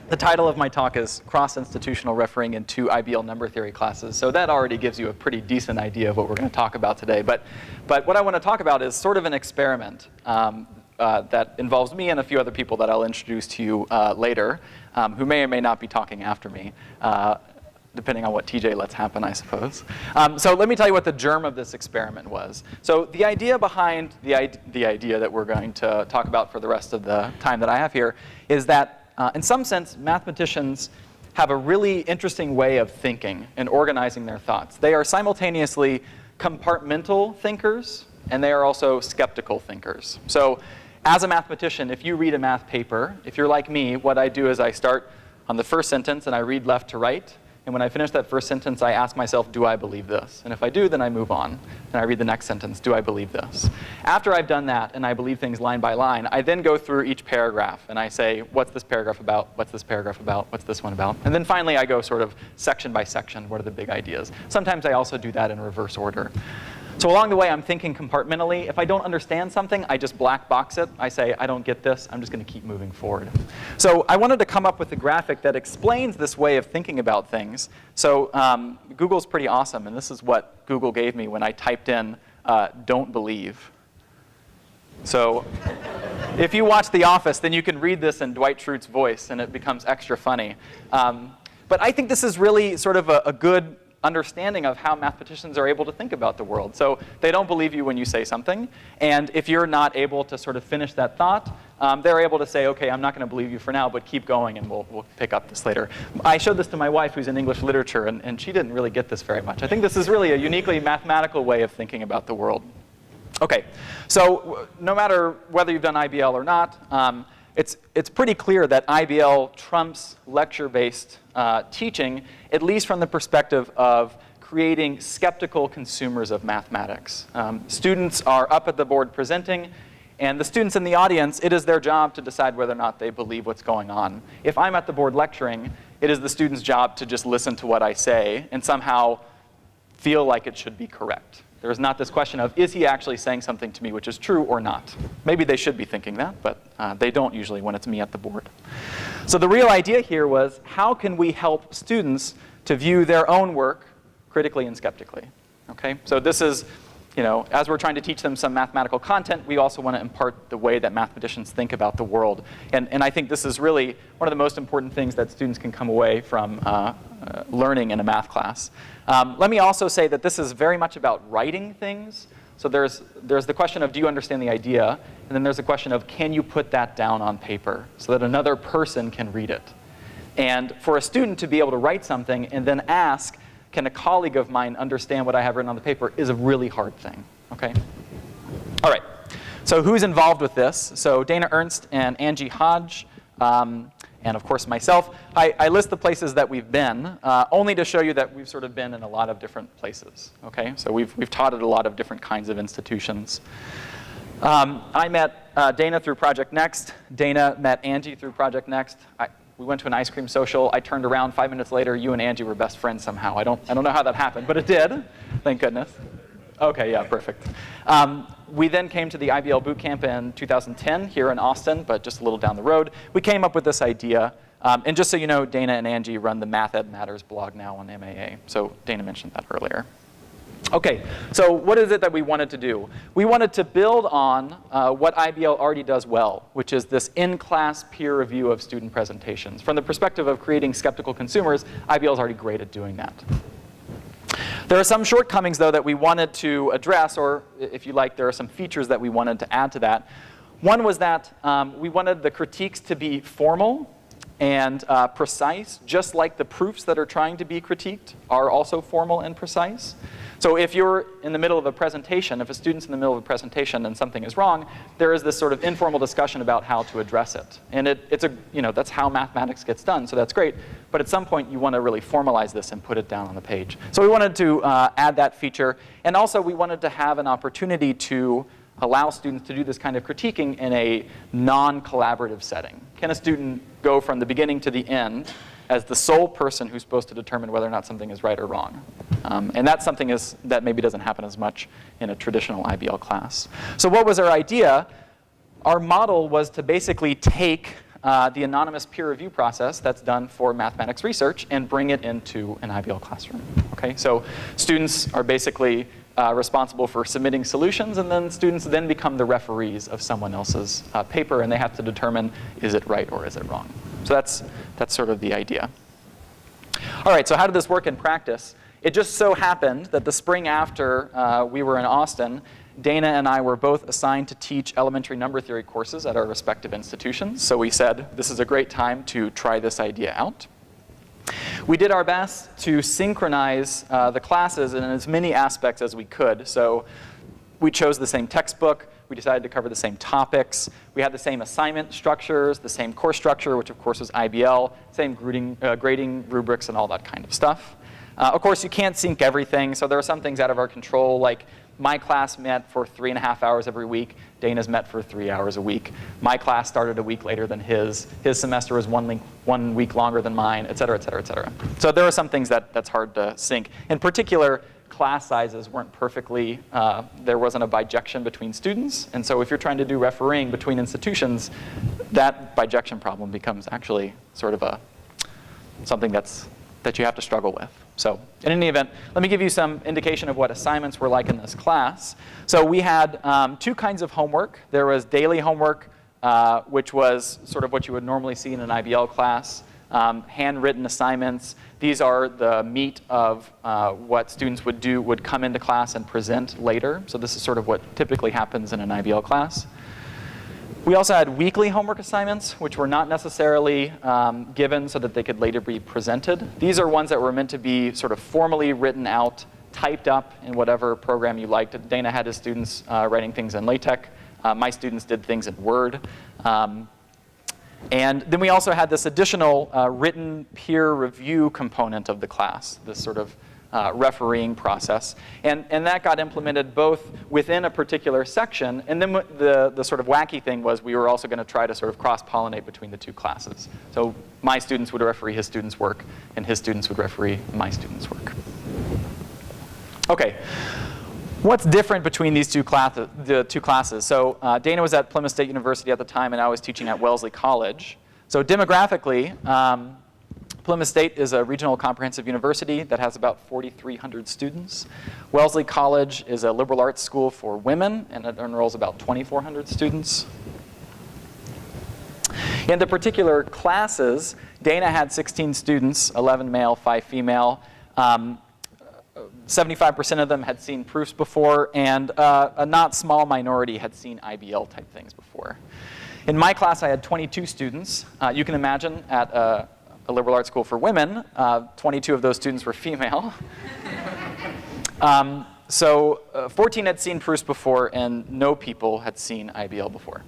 The title of my talk is Cross-Institutional Refereeing in 2 IBL Number Theory Classes. So that already gives you a pretty decent idea of what we're going to talk about today. But what I want to talk about is sort of an experiment that involves me and a few other people that I'll introduce to you later, who may or may not be talking after me, depending on what TJ lets happen, I suppose. So let me tell you what the germ of this experiment was. So the idea behind the idea that we're going to talk about for the rest of the time that I have here is that in some sense, mathematicians have a really interesting way of thinking and organizing their thoughts. They are simultaneously compartmental thinkers, and they are also skeptical thinkers. So as a mathematician, if you read a math paper, if you're like me, what I do is I start on the first sentence and I read left to right. And when I finish that first sentence, I ask myself, do I believe this? And if I do, then I move on. And I read the next sentence, do I believe this? After I've done that, and I believe things line by line, I then go through each paragraph. And I say, what's this paragraph about? What's this paragraph about? What's this one about? And then finally, I go sort of section by section. What are the big ideas? Sometimes I also do that in reverse order. So along the way, I'm thinking compartmentally. If I don't understand something, I just black box it. I say, I don't get this. I'm just going to keep moving forward. So I wanted to come up with a graphic that explains this way of thinking about things. So Google's pretty awesome. And this is what Google gave me when I typed in don't believe. So if you watch The Office, then you can read this in Dwight Schrute's voice, and it becomes extra funny. But I think this is really sort of a good understanding of how mathematicians are able to think about the world. So they don't believe you when you say something. And if you're not able to sort of finish that thought, they're able to say, OK, I'm not going to believe you for now, but keep going, and we'll pick up this later. I showed this to my wife, who's in English literature, and she didn't really get this very much. I think this is really a uniquely mathematical way of thinking about the world. OK, so no matter whether you've done IBL or not, it's pretty clear that IBL trumps lecture-based teaching, at least from the perspective of creating skeptical consumers of mathematics. Students are up at the board presenting, and the students in the audience, it is their job to decide whether or not they believe what's going on. If I'm at the board lecturing, it is the student's job to just listen to what I say and somehow feel like it should be correct. There is not this question of, is he actually saying something to me which is true or not? Maybe they should be thinking that, but they don't usually when it's me at the board. So the real idea here was, how can we help students to view their own work critically and skeptically? Okay? So this is, as we're trying to teach them some mathematical content, we also want to impart the way that mathematicians think about the world. And I think this is really one of the most important things that students can come away from learning in a math class. Let me also say that this is very much about writing things. So there's the question of, do you understand the idea? And then there's the question of, can you put that down on paper so that another person can read it? And for a student to be able to write something and then ask, can a colleague of mine understand what I have written on the paper, is a really hard thing. Okay? All right. So who's involved with this? So Dana Ernst and Angie Hodge, and of course myself. I list the places that we've been, only to show you that we've sort of been in a lot of different places. Okay? So we've taught at a lot of different kinds of institutions. I met Dana through Project Next. Dana met Angie through Project Next. We went to an ice cream social. I turned around 5 minutes later. You and Angie were best friends somehow. I don't know how that happened, but it did. Thank goodness. OK, yeah, perfect. We then came to the IBL boot camp in 2010 here in Austin, but just a little down the road. We came up with this idea. And just so you know, Dana and Angie run the Math Ed Matters blog now on MAA. So Dana mentioned that earlier. OK, so what is it that we wanted to do? We wanted to build on what IBL already does well, which is this in-class peer review of student presentations. From the perspective of creating skeptical consumers, IBL is already great at doing that. There are some shortcomings, though, that we wanted to address, or if you like, there are some features that we wanted to add to that. One was that we wanted the critiques to be formal and precise, just like the proofs that are trying to be critiqued are also formal and precise. So if you're in the middle of a presentation, if a student's in the middle of a presentation and something is wrong, there is this sort of informal discussion about how to address it. And that's how mathematics gets done, so that's great. But at some point, you want to really formalize this and put it down on the page. So we wanted to add that feature. And also, we wanted to have an opportunity to allow students to do this kind of critiquing in a non-collaborative setting. Can a student go from the beginning to the end as the sole person who's supposed to determine whether or not something is right or wrong? And that's something that maybe doesn't happen as much in a traditional IBL class. So what was our idea? Our model was to basically take the anonymous peer review process that's done for mathematics research and bring it into an IBL classroom. Okay, so students are basically responsible for submitting solutions, and then students then become the referees of someone else's paper, and they have to determine, is it right or is it wrong? So that's sort of the idea. All right, so how did this work in practice? It just so happened that the spring after we were in Austin, Dana and I were both assigned to teach elementary number theory courses at our respective institutions. So we said, this is a great time to try this idea out. We did our best to synchronize the classes in as many aspects as we could. So we chose the same textbook. We decided to cover the same topics. We had the same assignment structures, the same course structure, which of course was IBL, same grading rubrics and all that kind of stuff. Of course, you can't sync everything, so there are some things out of our control, like my class met for 3.5 hours every week. Dana's met for 3 hours a week. My class started a week later than his. His semester was one week longer than mine, et cetera, et cetera, et cetera. So there are some things that's hard to sync. In particular, class sizes weren't perfectly, there wasn't a bijection between students. And so if you're trying to do refereeing between institutions, that bijection problem becomes actually sort of something that you have to struggle with. So in any event, let me give you some indication of what assignments were like in this class. So we had 2 kinds of homework. There was daily homework, which was sort of what you would normally see in an IBL class, handwritten assignments. These are the meat of what students would come into class and present later. So this is sort of what typically happens in an IBL class. We also had weekly homework assignments, which were not necessarily given so that they could later be presented. These are ones that were meant to be sort of formally written out, typed up in whatever program you liked. Dana had his students writing things in LaTeX. My students did things in Word. And then we also had this additional written peer review component of the class, this sort of refereeing process. And that got implemented both within a particular section, and then the sort of wacky thing was we were also going to try to sort of cross-pollinate between the 2 classes. So my students would referee his students' work, and his students would referee my students' work. Okay. What's different between these the two classes? So Dana was at Plymouth State University at the time, and I was teaching at Wellesley College. So demographically, Plymouth State is a regional comprehensive university that has about 4,300 students. Wellesley College is a liberal arts school for women, and it enrolls about 2,400 students. In the particular classes, Dana had 16 students, 11 male, 5 female. 75% of them had seen proofs before, and a not small minority had seen IBL type things before. In my class, I had 22 students. You can imagine at a liberal arts school for women, 22 of those students were female. So 14 had seen proofs before, and no people had seen IBL before.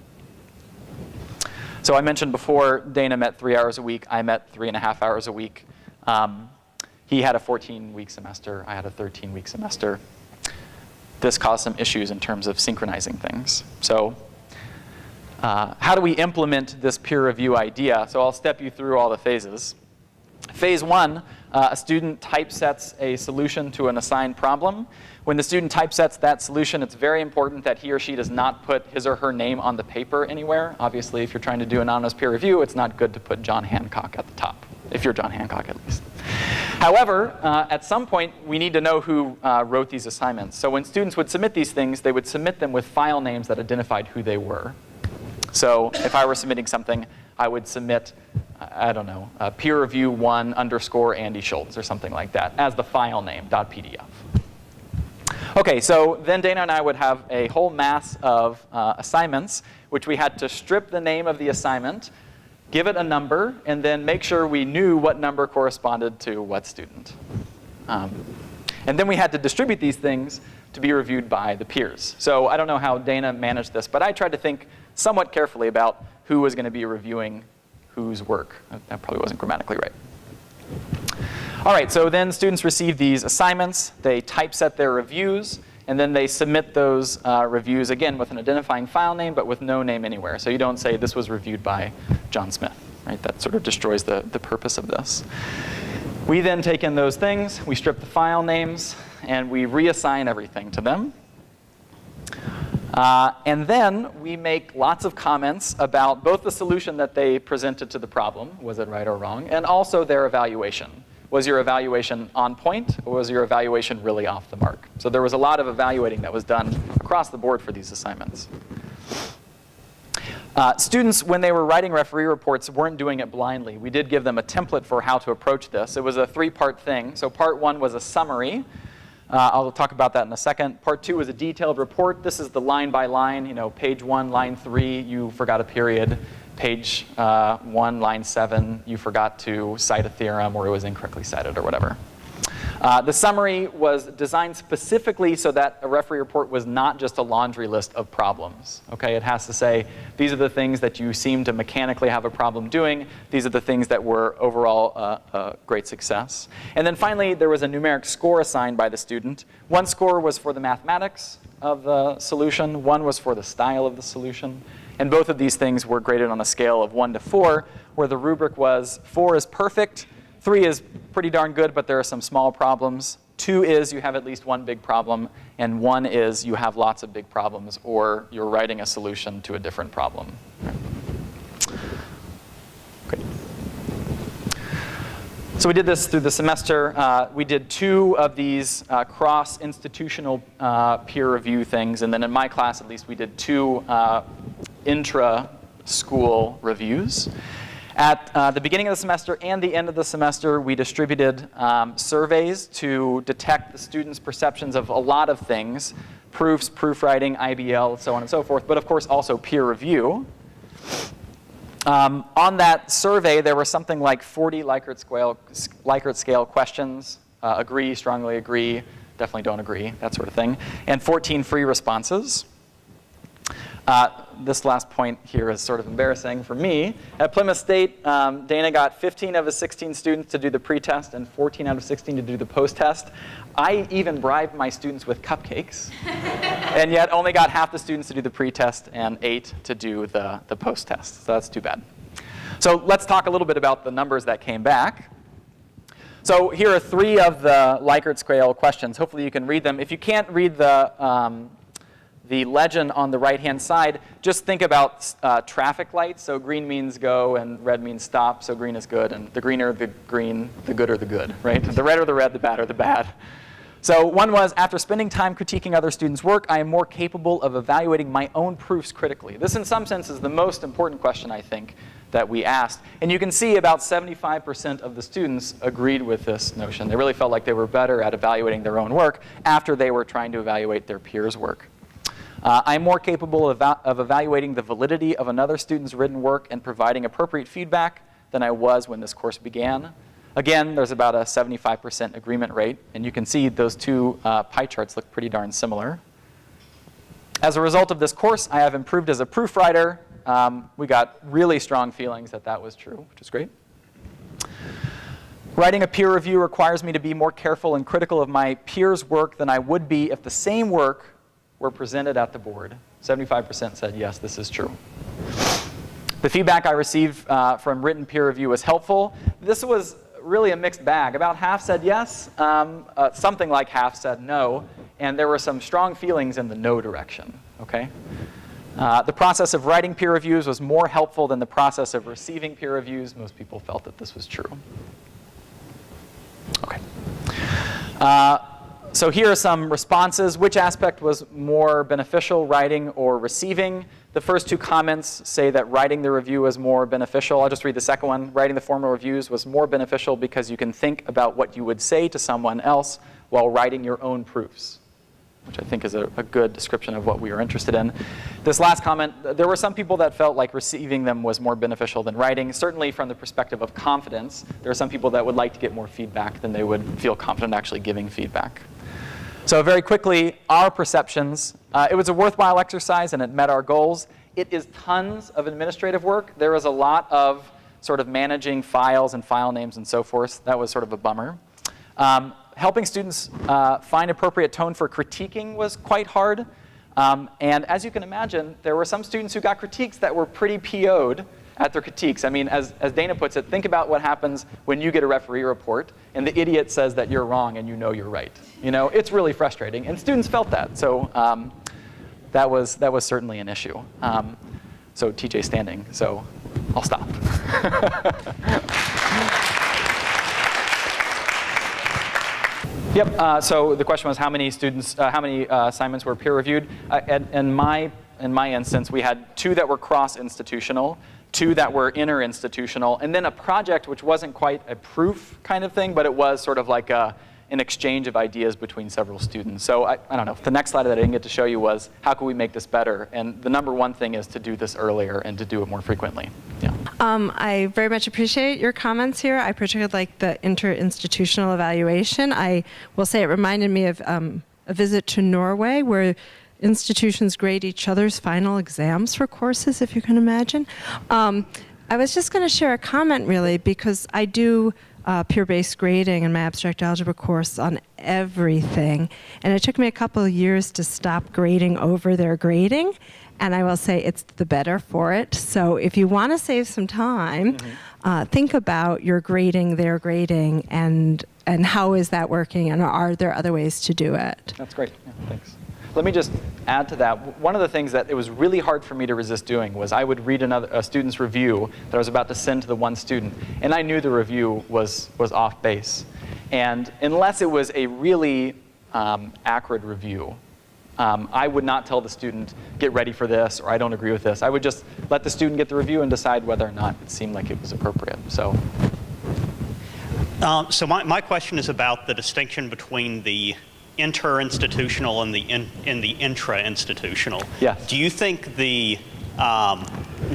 So I mentioned before, Dana met 3 hours a week. I met 3.5 hours a week. He had a 14-week semester. I had a 13-week semester. This caused some issues in terms of synchronizing things. So how do we implement this peer review idea? So I'll step you through all the phases. Phase 1, a student typesets a solution to an assigned problem. When the student typesets that solution, it's very important that he or she does not put his or her name on the paper anywhere. Obviously, if you're trying to do anonymous peer review, it's not good to put John Hancock at the top, if you're John Hancock at least. However, at some point, we need to know who wrote these assignments. So when students would submit these things, they would submit them with file names that identified who they were. So if I were submitting something, I would submit, I don't know, peer review 1 _ Andy Schultz or something like that as the file name, .pdf. Okay, so then Dana and I would have a whole mass of assignments, which we had to strip the name of the assignment, give it a number, and then make sure we knew what number corresponded to what student. And then we had to distribute these things to be reviewed by the peers. So I don't know how Dana managed this, but I tried to think somewhat carefully about who was going to be reviewing whose work. That probably wasn't grammatically right. All right, so then students receive these assignments. They typeset their reviews, and then they submit those reviews, again, with an identifying file name, but with no name anywhere. So you don't say this was reviewed by John Smith, right? That sort of destroys the purpose of this. We then take in those things, we strip the file names, and we reassign everything to them. And then we make lots of comments about both the solution that they presented to the problem, was it right or wrong, and also their evaluation. Was your evaluation on point, or was your evaluation really off the mark? So there was a lot of evaluating that was done across the board for these assignments. Students, when they were writing referee reports, weren't doing it blindly. We did give them a template for how to approach this. It was a 3-part thing. So part 1 was a summary. I'll talk about that in a second. Part 2 was a detailed report. This is the line by line. You know, page 1, line 3, you forgot a period. Page 1, line 7, you forgot to cite a theorem, or it was incorrectly cited, or whatever. The summary was designed specifically so that a referee report was not just a laundry list of problems. Okay, it has to say, these are the things that you seem to mechanically have a problem doing. These are the things that were overall a great success. And then finally, there was a numeric score assigned by the student. 1 score was for the mathematics of the solution. 1 was for the style of the solution. And both of these things were graded on a scale of 1 to 4, where the rubric was 4 is perfect, 3 is pretty darn good, but there are some small problems. 2 is you have at least 1 big problem, and 1 is you have lots of big problems, or you're writing a solution to a different problem. Okay. So we did this through the semester. We did 2 of these cross-institutional peer review things, and then in my class, at least, we did 2 intra-school reviews. At the beginning of the semester and the end of the semester, we distributed surveys to detect the students' perceptions of a lot of things, proofs, proofwriting, IBL, so on and so forth, but of course also peer review. On that survey, there were something like 40 Likert scale questions, agree, strongly agree, definitely don't agree, that sort of thing, and 14 free responses. This last point here is sort of embarrassing for me. At Plymouth State, Dana got 15 of his 16 students to do the pre-test and 14 out of 16 to do the post-test. I even bribed my students with cupcakes, and yet only got half the students to do the pre-test and 8 to do the post-test. So that's too bad. So let's talk a little bit about the numbers that came back. So here are 3 of the Likert scale questions. Hopefully you can read them. If you can't read the legend on the right-hand side, just think about traffic lights. So green means go, and red means stop. So green is good, and the greener the green, the gooder the good, right? The red or the red, the bad or the bad. So 1 was, after spending time critiquing other students' work, I am more capable of evaluating my own proofs critically. This, in some sense, is the most important question, I think, that we asked. And you can see about 75% of the students agreed with this notion. They really felt like they were better at evaluating their own work after they were trying to evaluate their peers' work. I'm more capable of evaluating the validity of another student's written work and providing appropriate feedback than I was when this course began. Again, there's about a 75% agreement rate, and you can see those 2 pie charts look pretty darn similar. As a result of this course, I have improved as a proofwriter. We got really strong feelings that that was true, which is great. Writing a peer review requires me to be more careful and critical of my peers' work than I would be if the same work were presented at the board. 75% said, yes, this is true. The feedback I received from written peer review was helpful. This was really a mixed bag. About half said yes, something like half said no, and there were some strong feelings in the no direction, okay? The process of writing peer reviews was more helpful than the process of receiving peer reviews. Most people felt that this was true. Okay. So here are some responses. Which aspect was more beneficial, writing or receiving? The first 2 comments say that writing the review was more beneficial. I'll just read the second one. Writing the formal reviews was more beneficial because you can think about what you would say to someone else while writing your own proofs, which I think is a good description of what we were interested in. This last comment, there were some people that felt like receiving them was more beneficial than writing. Certainly from the perspective of confidence, there are some people that would like to get more feedback than they would feel confident actually giving feedback. So very quickly, our perceptions. It was a worthwhile exercise, and it met our goals. It is tons of administrative work. There was a lot of sort of managing files and file names and so forth. That was sort of a bummer. Helping students find appropriate tone for critiquing was quite hard. And as you can imagine, there were some students who got critiques that were pretty PO'd at their critiques. I mean, as Dana puts it, think about what happens when you get a referee report and the idiot says that you're wrong and you know you're right. You know, it's really frustrating. And students felt that. So that was certainly an issue. So TJ's standing, so I'll stop. Yep. So the question was how many students, how many assignments were peer reviewed? In my instance, we had 2 that were cross-institutional, 2 that were inter-institutional, and then a project which wasn't quite a proof kind of thing, but it was sort of like an exchange of ideas between several students. So I don't know. The next slide that I didn't get to show you was how can we make this better? And the number one thing is to do this earlier and to do it more frequently. Yeah. I very much appreciate your comments here. I particularly like the inter-institutional evaluation. I will say it reminded me of a visit to Norway where institutions grade each other's final exams for courses, if you can imagine. I was just going to share a comment, really, because I do peer-based grading in my abstract algebra course on everything. And it took me a couple of years to stop grading over their grading. And I will say it's the better for it. So if you want to save some time, think about your grading, their grading, and how is that working, and are there other ways to do it? That's great. Yeah, thanks. Let me just add to that. One of the things that it was really hard for me to resist doing was I would read a student's review that I was about to send to the one student, and I knew the review was off base. And unless it was a really acrid review, I would not tell the student, get ready for this, or I don't agree with this. I would just let the student get the review and decide whether or not it seemed like it was appropriate. So my question is about the distinction between the inter-institutional and the intra-institutional. Yes. Do you think the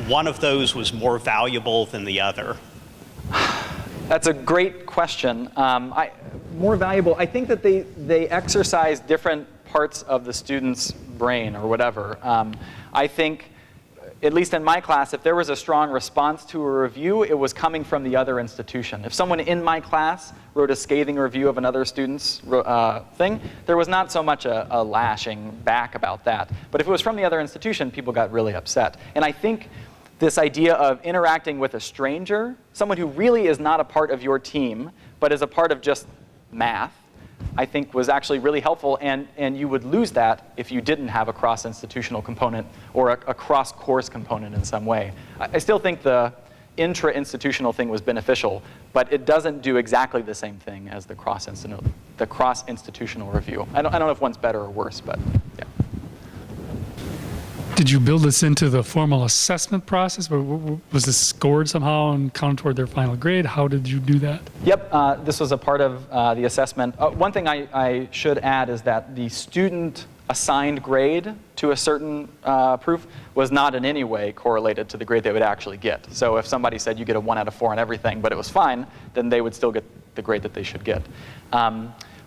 one of those was more valuable than the other? That's a great question. More valuable. I think that they exercise different parts of the student's brain or whatever. I think, at least in my class, if there was a strong response to a review, it was coming from the other institution. If someone in my class wrote a scathing review of another student's thing, there was not so much a lashing back about that. But if it was from the other institution, people got really upset. And I think this idea of interacting with a stranger, someone who really is not a part of your team, but is a part of just math, I think was actually really helpful, and you would lose that if you didn't have a cross-institutional component or a cross-course component in some way. I still think the intra-institutional thing was beneficial, but it doesn't do exactly the same thing as the cross-institutional review. I don't know if one's better or worse, but yeah. Did you build this into the formal assessment process? Was this scored somehow and counted toward their final grade? How did you do that? Yep, this was a part of the assessment. One thing I should add is that the student assigned grade to a certain proof was not in any way correlated to the grade they would actually get. So if somebody said you get a 1 out of 4 on everything, but it was fine, then they would still get the grade that they should get.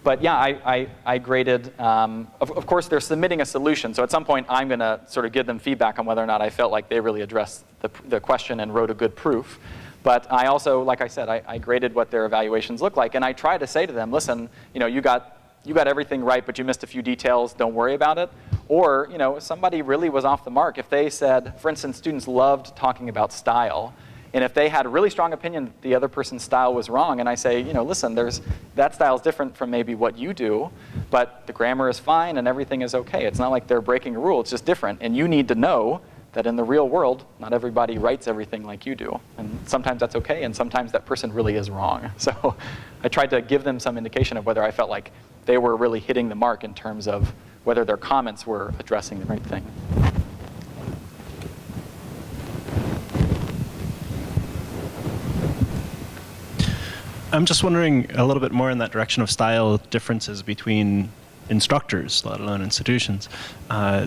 But yeah, I graded, of course they're submitting a solution, so at some point I'm going to sort of give them feedback on whether or not I felt like they really addressed the question and wrote a good proof. But I also, like I said, I graded what their evaluations look like, and I try to say to them, listen, you got everything right, but you missed a few details, don't worry about it. Or, somebody really was off the mark. If they said, for instance, students loved talking about style, and if they had a really strong opinion that the other person's style was wrong, and I say, listen, that style is different from maybe what you do, but the grammar is fine and everything is okay. It's not like they're breaking a rule, it's just different. And you need to know that in the real world, not everybody writes everything like you do. And sometimes that's okay, and sometimes that person really is wrong. So I tried to give them some indication of whether I felt like they were really hitting the mark in terms of whether their comments were addressing the right thing. I'm just wondering a little bit more in that direction of style differences between instructors, let alone institutions.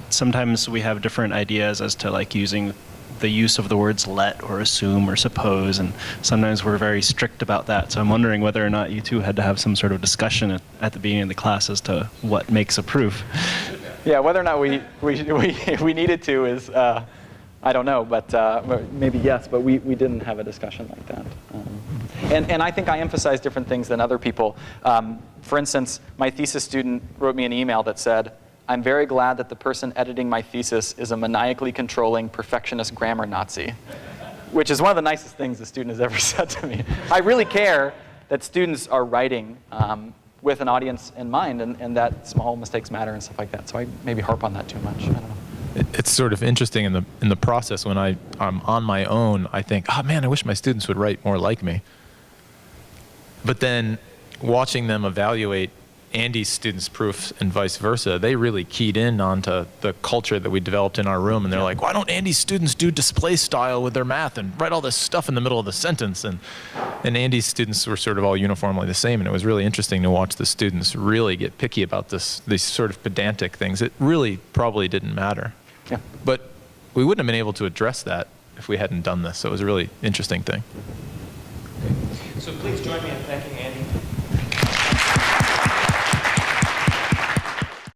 Sometimes we have different ideas as to using the use of the words let or assume or suppose, and sometimes we're very strict about that. So I'm wondering whether or not you two had to have some sort of discussion at the beginning of the class as to what makes a proof. Yeah, whether or not we needed to is, I don't know, but maybe yes, but we didn't have a discussion like that. And I think I emphasize different things than other people. For instance, my thesis student wrote me an email that said, I'm very glad that the person editing my thesis is a maniacally controlling perfectionist grammar Nazi, which is one of the nicest things a student has ever said to me. I really care that students are writing with an audience in mind, and that small mistakes matter and stuff like that. So I maybe harp on that too much. I don't know. it's sort of interesting in the process when I'm on my own. I think, oh man, I wish my students would write more like me. But then watching them evaluate Andy's students' proofs and vice versa, they really keyed in onto the culture that we developed in our room, and they're like, why don't Andy's students do display style with their math and write all this stuff in the middle of the sentence? And Andy's students were sort of all uniformly the same, and it was really interesting to watch the students really get picky about these sort of pedantic things. It really probably didn't matter. Yeah. But we wouldn't have been able to address that if we hadn't done this, so it was a really interesting thing. So please join me in thanking Andy.